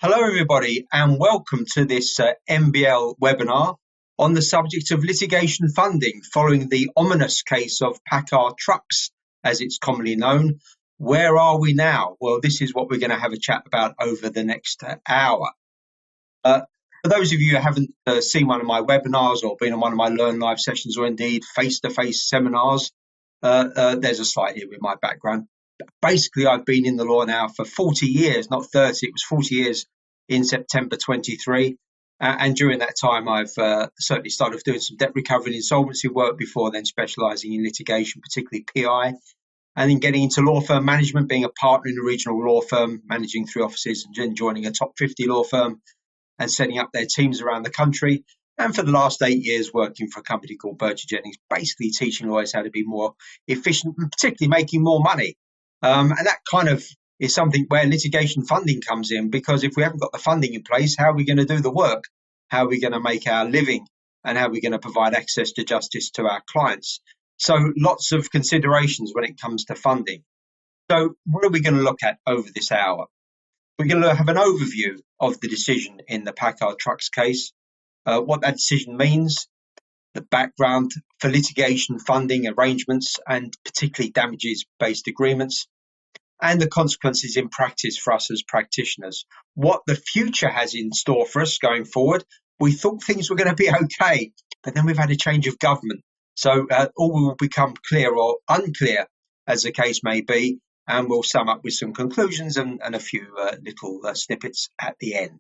Hello, everybody, and welcome to this MBL webinar on the subject of litigation funding following the ominous case of Paccar trucks, as it's commonly known. Where are we now? Well, this is what we're going to have a chat about over the next hour. For those of you who haven't seen one of my webinars or been on one of my Learn Live sessions or indeed face-to-face seminars, there's a slide here with my background. Basically, I've been in the law now for 40 years, not 30. It was 40 years in September 23. And during that time, I've certainly started doing some debt recovery and insolvency work before then specialising in litigation, particularly PI, and then getting into law firm management, being a partner in a regional law firm, managing 3 offices, and then joining a top 50 law firm and setting up their teams around the country. And for the last 8 years, working for a company called Bircher Jennings, basically teaching lawyers how to be more efficient and particularly making more money. And that kind of is something where litigation funding comes in, because if we haven't got the funding in place, how are we going to do the work? How are we going to make our living? And how are we going to provide access to justice to our clients? So lots of considerations when it comes to funding. So what are we going to look at over this hour? We're going to have an overview of the decision in the Paccar trucks case, what that decision means, the background for litigation funding arrangements and particularly damages-based agreements, and the consequences in practice for us as practitioners. What the future has in store for us going forward. We thought things were going to be okay, but then we've had a change of government. So all will become clear or unclear, as the case may be, and we'll sum up with some conclusions and a few little snippets at the end.